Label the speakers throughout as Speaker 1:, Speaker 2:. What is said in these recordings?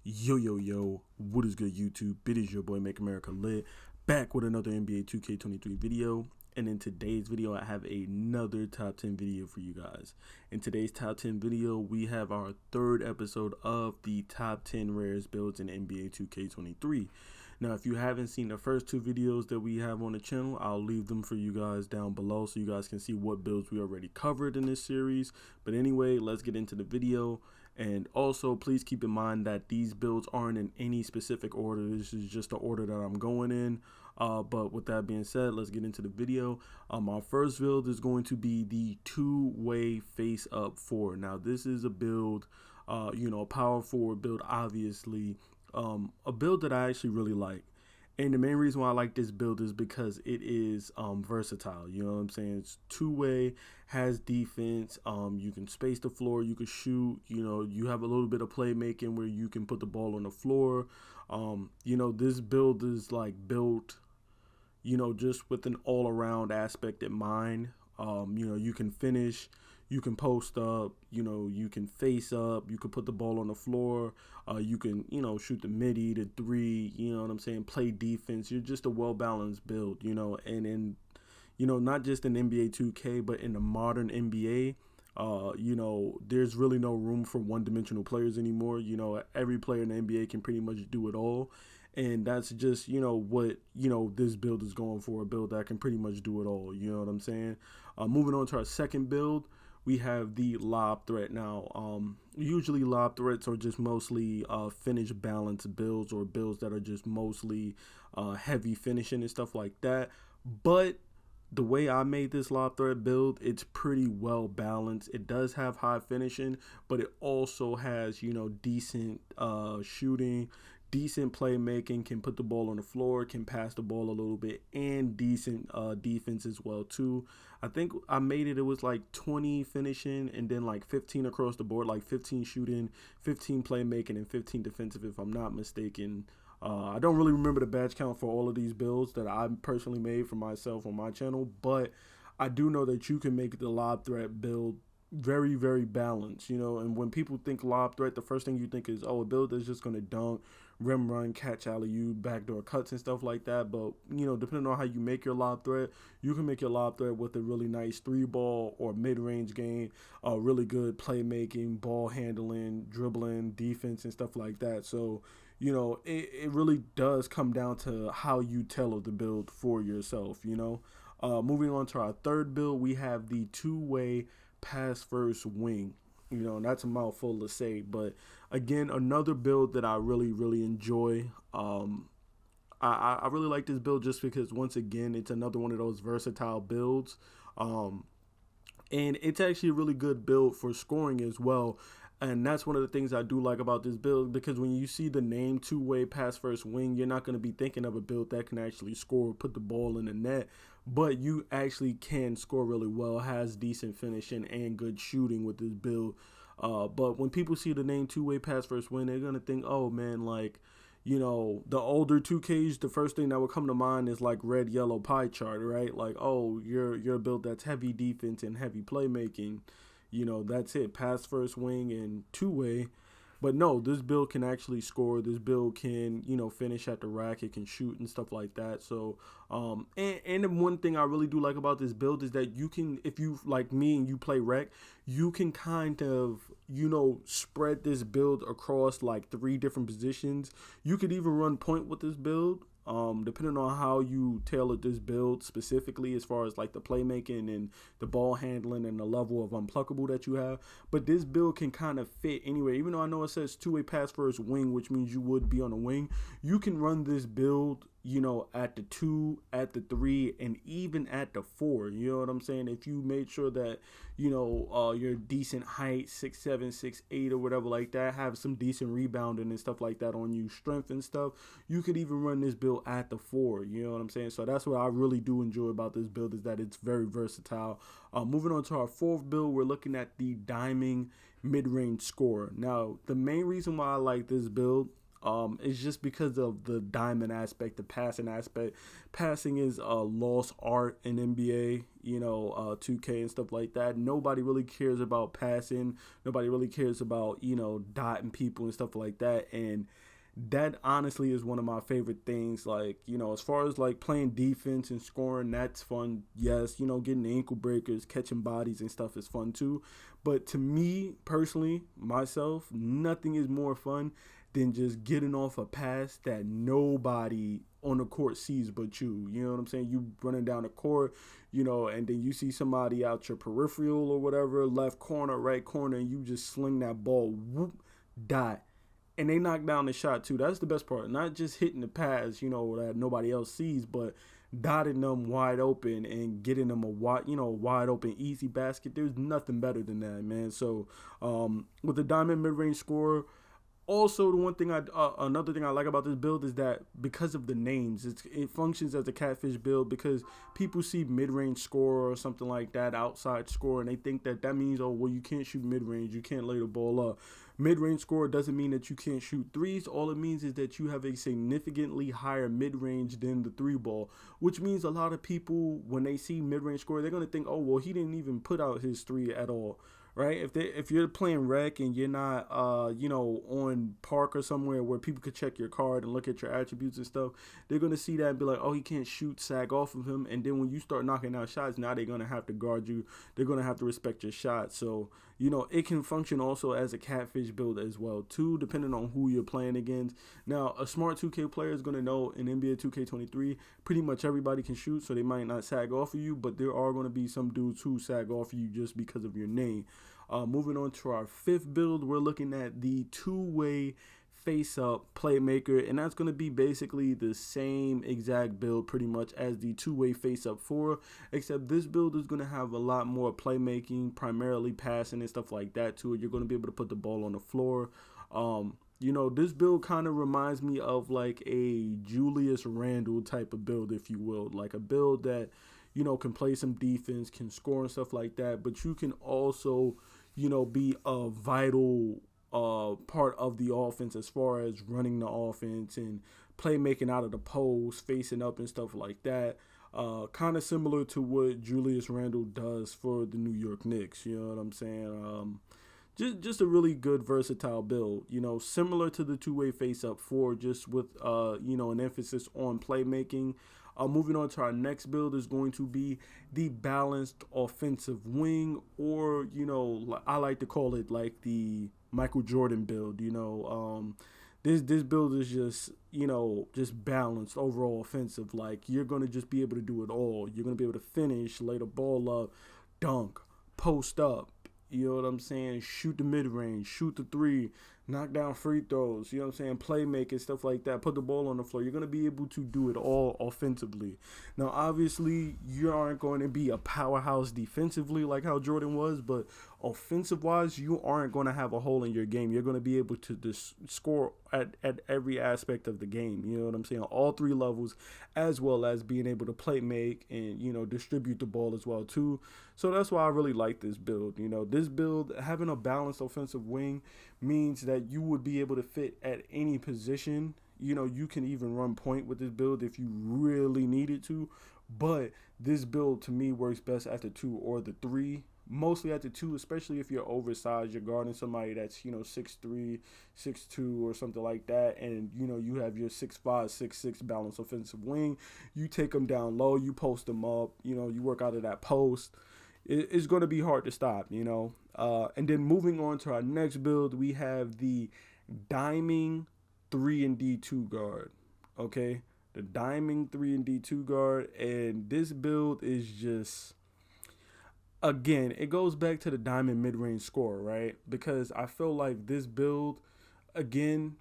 Speaker 1: Yo, what is good YouTube? It is your boy Make America Lit, back with another NBA 2K23 video. And in today's video, I have another top 10 video for you guys. In today's top 10 video, we have our third episode of the top 10 rarest builds in NBA 2K23. Now, if you haven't seen the first two videos that we have on the channel, I'll leave them for you guys down below so you guys can see what builds we already covered in this series. But anyway, let's get into the video. And also, please keep in mind that these builds aren't in any specific order. This is just the order that I'm going in. But with that being said, let's get into the video. Our first build is going to be the two-way face-up four. Now, this is a build, power forward build, obviously. A build that I actually really like. And the main reason why I like this build is because it is versatile. You know what I'm saying? It's two-way, has defense. You can space the floor. You can shoot. You know, you have a little bit of playmaking where you can put the ball on the floor. This build is like built, just with an all-around aspect in mind. You can finish. You can post up, you can face up, you can put the ball on the floor, you can, shoot the midi, the three, you know what I'm saying, play defense. You're just a well-balanced build, and in, not just in NBA 2K, but in the modern NBA, there's really no room for one-dimensional players anymore. Every player in the NBA can pretty much do it all. And that's just, what, this build is going for, a build that can pretty much do it all. You know what I'm saying? Moving on to our second build. We have the lob threat. Now, usually lob threats are just mostly finish balance builds, or builds that are just mostly heavy finishing and stuff like that. But the way I made this lob threat build, it's pretty well balanced. It does have high finishing, but it also has, decent shooting, decent playmaking, can put the ball on the floor, can pass the ball a little bit, and decent defense as well too. I think I made it was like 20 finishing and then like 15 across the board, like 15 shooting, 15 playmaking, and 15 defensive if I'm not mistaken. I don't really remember the badge count for all of these builds that I personally made for myself on my channel, but I do know that you can make the lob threat build very, very balanced, and when people think lob threat, the first thing you think is, a build that's just going to dunk, rim run, catch alley-oop, backdoor cuts and stuff like that. But, depending on how you make your lob threat, you can make your lob threat with a really nice three ball or mid-range game, really good playmaking, ball handling, dribbling, defense and stuff like that. So, it really does come down to how you tailor the build for yourself, Moving on to our third build, we have the two-way pass first wing. And that's a mouthful to say, but again, another build that I really, really enjoy. I really like this build just because, once again, it's another one of those versatile builds. And it's actually a really good build for scoring as well. And that's one of the things I do like about this build, because when you see the name two-way pass first wing, you're not going to be thinking of a build that can actually score, put the ball in the net, but you actually can score really well, has decent finishing and good shooting with this build. But when people see the name two-way pass first wing, they're going to think, oh man, like, the older 2Ks, the first thing that would come to mind is like red, yellow pie chart, right? Like, oh, you're a build that's heavy defense and heavy playmaking. That's it, pass first wing and two-way. But no, this build can actually score. This build can, finish at the rack. It can shoot and stuff like that. So, and the one thing I really do like about this build is that you can, if you, like me and you play rec, you can kind of, spread this build across like 3 different positions. You could even run point with this build. Depending on how you tailor this build specifically, as far as like the playmaking and the ball handling and the level of unpluckable that you have. But this build can kind of fit anywhere. Even though I know it says two-way pass first wing, which means you would be on the wing, you can run this build, at the 2, at the 3, and even at the 4. You know what I'm saying? If you made sure that, you're decent height, 6'7", 6'8", or whatever like that, have some decent rebounding and stuff like that on you, strength and stuff, you could even run this build at the 4. You know what I'm saying? So that's what I really do enjoy about this build, is that it's very versatile. Moving on to our fourth build, we're looking at the diamond mid-range scorer. Now, the main reason why I like this build, It's just because of the diamond aspect, the passing aspect. Passing is a lost art in NBA, 2K and stuff like that. Nobody really cares about passing. Nobody really cares about, dotting people and stuff like that. And that honestly is one of my favorite things. Like, as far as like playing defense and scoring, that's fun. Yes, getting the ankle breakers, catching bodies and stuff is fun too. But to me personally, myself, nothing is more fun than just getting off a pass that nobody on the court sees but you. You know what I'm saying? You running down the court, and then you see somebody out your peripheral or whatever, left corner, right corner, and you just sling that ball, whoop, dot. And they knock down the shot too. That's the best part. Not just hitting the pass, that nobody else sees, but dotting them wide open and getting them a wide open easy basket. There's nothing better than that, man. So with the diamond mid-range scorer, also, the one thing another thing I like about this build is that because of the names, it functions as a catfish build because people see mid-range scorer or something like that, outside scorer, and they think that means, oh, well, you can't shoot mid-range, you can't lay the ball up. Mid-range scorer doesn't mean that you can't shoot threes. All it means is that you have a significantly higher mid-range than the three ball, which means a lot of people, when they see mid-range scorer, they're going to think, oh, well, he didn't even put out his three at all. Right, if you're playing rec and you're not on park or somewhere where people could check your card and look at your attributes and stuff, they're gonna see that and be like, oh, he can't shoot, sag off of him. And then when you start knocking out shots, now they're gonna have to guard you. They're gonna have to respect your shot. So it can function also as a catfish build as well too, depending on who you're playing against. Now, a smart 2K player is gonna know in NBA 2K23, pretty much everybody can shoot, so they might not sag off of you, but there are gonna be some dudes who sag off of you just because of your name. Moving on to our fifth build, we're looking at the two-way face-up playmaker, and that's going to be basically the same exact build pretty much as the two-way face-up 4, except this build is going to have a lot more playmaking, primarily passing and stuff like that to it. You're going to be able to put the ball on the floor. This build kind of reminds me of like a Julius Randle type of build, if you will, like a build that can play some defense, can score and stuff like that, but you can also be a vital part of the offense as far as running the offense and playmaking out of the post, facing up and stuff like that. Kind of similar to what Julius Randle does for the New York Knicks. You know what I'm saying? Just a really good versatile build. Similar to the two-way face-up 4, just with an emphasis on playmaking. Moving on to our next build is going to be the balanced offensive wing, or I like to call it like the Michael Jordan build. This build is just balanced overall offensive. Like, you're gonna just be able to do it all. You're gonna be able to finish, lay the ball up, dunk, post up. You know what I'm saying? Shoot the mid-range, shoot the three, knock down free throws, playmaking, stuff like that, put the ball on the floor. You're going to be able to do it all offensively. Now, obviously, you aren't going to be a powerhouse defensively like how Jordan was, but offensive-wise, you aren't going to have a hole in your game. You're going to be able to score at every aspect of the game. You know what I'm saying? All three levels, as well as being able to play make and, distribute the ball as well, too. So that's why I really like this build. This build, having a balanced offensive wing means that you would be able to fit at any position. You can even run point with this build if you really needed to. But this build, to me, works best at the 2 or the 3. Mostly at the 2, especially if you're oversized, you're guarding somebody that's 6'3", 6'2", or something like that, and you have your 6'5", 6'6" balanced offensive wing. You take them down low, you post them up, you work out of that post. It's going to be hard to stop, and then moving on to our next build, we have the Diamond 3-and-D 2 guard. Okay, the Diamond 3-and-D 2 guard, and this build is just, again, it goes back to the diamond mid-range scorer, right? Because I feel like this build, again,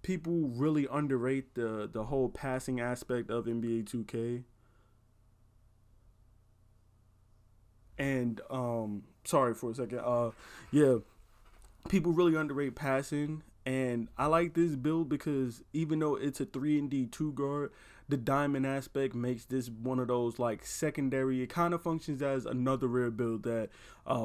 Speaker 1: people really underrate the whole passing aspect of NBA 2K. And sorry for a second. People really underrate passing, And I like this build because even though it's a 3 and D 2 guard, the diamond aspect makes this one of those like secondary. It kind of functions as another rare build that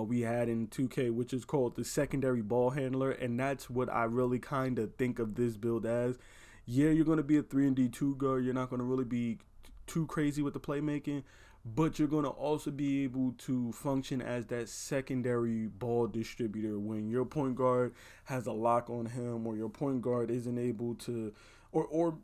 Speaker 1: we had in 2K, which is called the secondary ball handler. And that's what I really kind of think of this build as. Yeah, you're going to be a 3 and D 2 guard. You're not going to really be too crazy with the playmaking, but you're going to also be able to function as that secondary ball distributor when your point guard has a lock on him, or your point guard isn't able to, or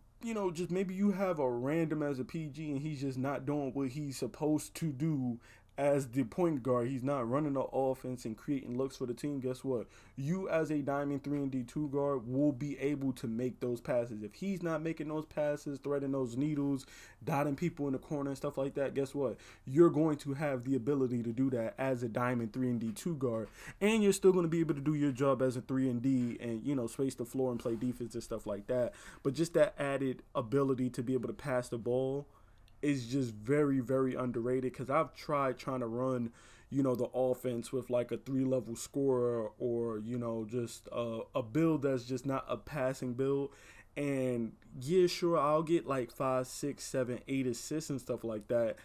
Speaker 1: just maybe you have a random as a PG and he's just not doing what he's supposed to do as the point guard. He's not running the offense and creating looks for the team. Guess what? You as a diamond 3 and D 2 guard will be able to make those passes. If he's not making those passes, threading those needles, dotting people in the corner and stuff like that, guess what? You're going to have the ability to do that as a diamond 3 and D 2 guard, and you're still going to be able to do your job as a 3 and D and space the floor and play defense and stuff like that. But just that added ability to be able to pass the ball is just very, very underrated, because I've tried trying to run, the offense with like a 3-level scorer, or, just a build that's just not a passing build. And yeah, sure, I'll get like 5, 6, 7, 8 assists and stuff like that,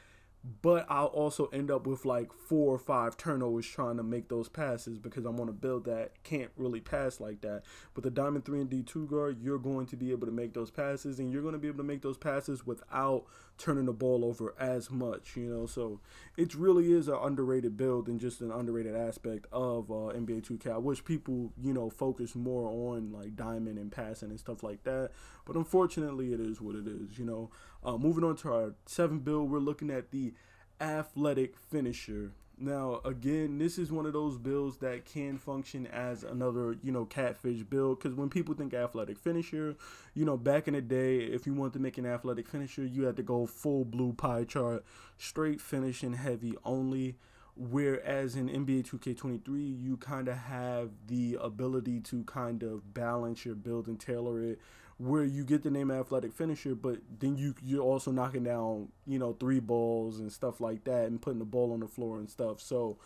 Speaker 1: but I'll also end up with like 4 or 5 turnovers trying to make those passes because I'm on a build that can't really pass like that. But the diamond 3 and D 2 guard, you're going to be able to make those passes, and you're going to be able to make those passes without turning the ball over as much, so it really is an underrated build and just an underrated aspect of NBA 2K. I wish people focus more on like diamond and passing and stuff like that, but unfortunately it is what it is. Moving on to our 7th build, we're looking at the athletic finisher. Now, again, this is one of those builds that can function as another, catfish build, because when people think athletic finisher, back in the day, if you wanted to make an athletic finisher, you had to go full blue pie chart, straight finishing heavy only. Whereas in NBA 2K23, you kind of have the ability to kind of balance your build and tailor it, where you get the name athletic finisher, but then you're also knocking down, 3 balls and stuff like that, and putting the ball on the floor and stuff. So,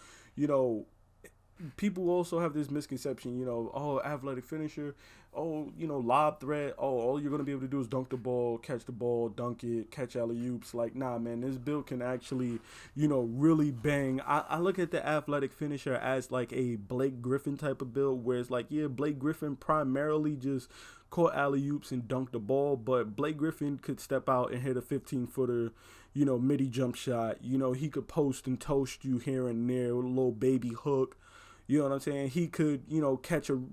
Speaker 1: people also have this misconception, oh, athletic finisher, oh, lob threat, oh, all you're going to be able to do is dunk the ball, catch the ball, dunk it, catch alley-oops. Like, nah, man, this build can actually, really bang. I look at the athletic finisher as like a Blake Griffin type of build, where it's like, yeah, Blake Griffin primarily just caught alley-oops and dunked the ball, but Blake Griffin could step out and hit a 15-footer, midi jump shot. He could post and toast you here and there with a little baby hook. You know what I'm saying? He could,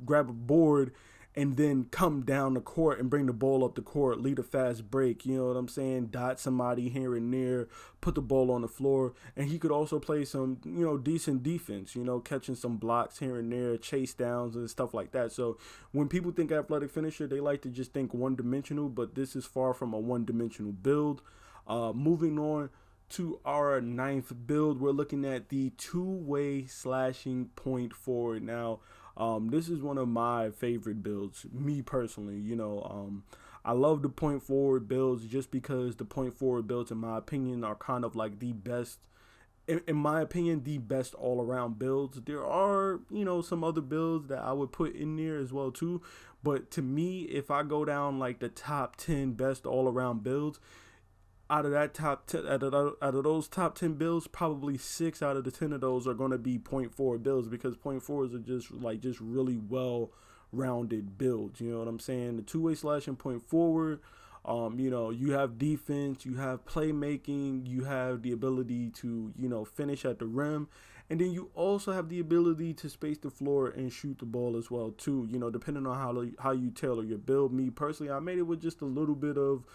Speaker 1: grab a board and then come down the court and bring the ball up the court, lead a fast break. You know what I'm saying? Dot somebody here and there, put the ball on the floor. And he could also play some, decent defense, catching some blocks here and there, chase downs and stuff like that. So when people think athletic finisher, they like to just think one-dimensional, but this is far from a one-dimensional build. Moving on to our 9th build, we're looking at the two-way slashing point forward. Now, this is one of my favorite builds, me personally. I love the point forward builds just because the point forward builds, in my opinion, are kind of like the best, in my opinion, the best all-around builds. There are, some other builds that I would put in there as well too, but to me, if I go down like the top 10 best all-around builds, out of those top 10 builds, probably 6 out of the 10 of those are going to be point forward builds, because point forwards are just really well rounded builds. You know what I'm saying? The two-way slashing point forward, you have defense, you have playmaking, you have the ability to, finish at the rim, and then you also have the ability to space the floor and shoot the ball as well too, depending on how you tailor your build. Me personally, I made it with just a little bit of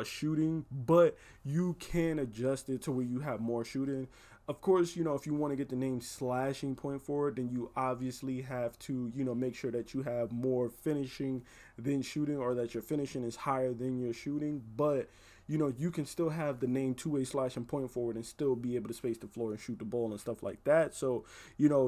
Speaker 1: shooting, but you can adjust it to where you have more shooting. Of course, if you want to get the name slashing point forward, then you obviously have to, make sure that you have more finishing than shooting, or that your finishing is higher than your shooting. But, you can still have the name two-way slashing point forward and still be able to space the floor and shoot the ball and stuff like that. So,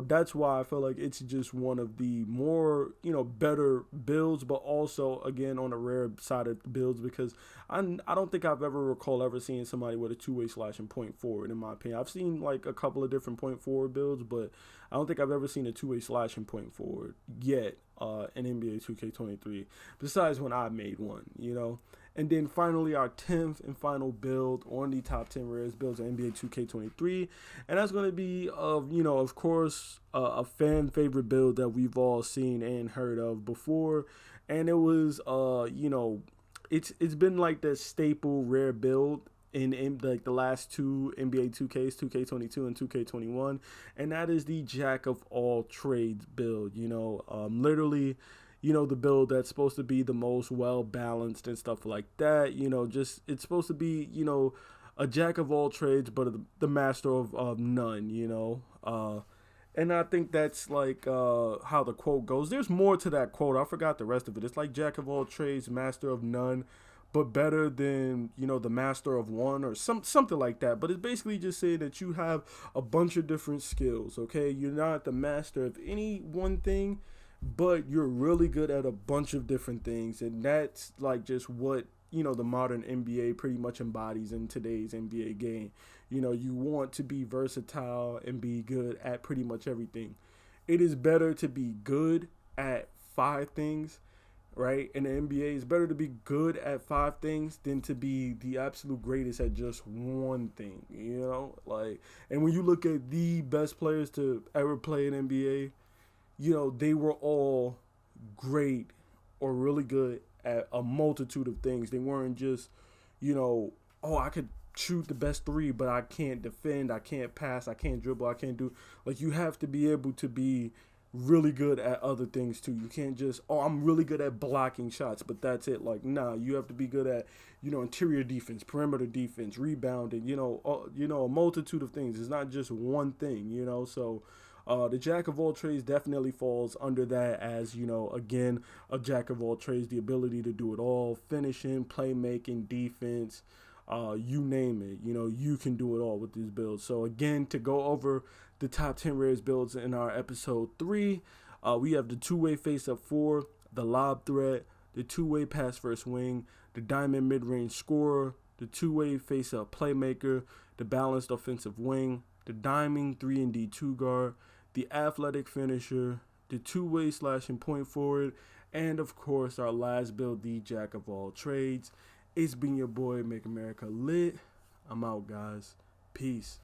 Speaker 1: that's why I feel like it's just one of the more, better builds, but also, again, on the rare side of the builds, because I don't think I've ever seen somebody with a two-way slashing point forward, in my opinion. I've seen like a couple of different point forward builds, but I don't think I've ever seen a two-way slashing point forward yet in NBA 2K23, besides when I made one, you know. And then finally, our 10th and final build on the top 10 rarest builds of NBA 2K23. And that's going to be, of course, a fan favorite build that we've all seen and heard of before. And it was, it's been like the staple rare build in like the last two NBA 2Ks, 2K22 and 2K21, and that is the jack of all trades build. Literally, the build that's supposed to be the most well balanced and stuff like that. Just it's supposed to be a jack of all trades, but the master of none. And I think that's like how the quote goes. There's more to that quote. I forgot the rest of it. It's like jack of all trades, master of none, but better than the master of one, or something like that. But it's basically just saying that you have a bunch of different skills. Okay, you're not the master of any one thing, but you're really good at a bunch of different things, and that's like just what the modern NBA pretty much embodies in today's NBA game. You want to be versatile and be good at pretty much everything. It is better to be good at 5 things, right? In the NBA, it's better to be good at 5 things than to be the absolute greatest at just one thing, and when you look at the best players to ever play in NBA, they were all great or really good at a multitude of things. They weren't just, I could shoot the best 3, but I can't defend, I can't pass, I can't dribble, I can't do. Like, you have to be able to be really good at other things too. You can't just, I'm really good at blocking shots, but that's it. Like, nah, you have to be good at, interior defense, perimeter defense, rebounding, a multitude of things. It's not just one thing, so the jack of all trades definitely falls under that as, again, a jack of all trades, the ability to do it all, finishing, playmaking, defense, you name it, you can do it all with these builds. So again, to go over the top 10 rarest builds in our episode 3, we have the two-way face-up 4, the lob threat, the two-way pass first wing, the diamond mid-range scorer, the two-way face-up playmaker, the balanced offensive wing, the diamond 3-and-D 2 guard, the athletic finisher, the two-way slashing point forward, and of course our last build, the jack of all trades. It's been your boy, Make America Lit. I'm out, guys. Peace.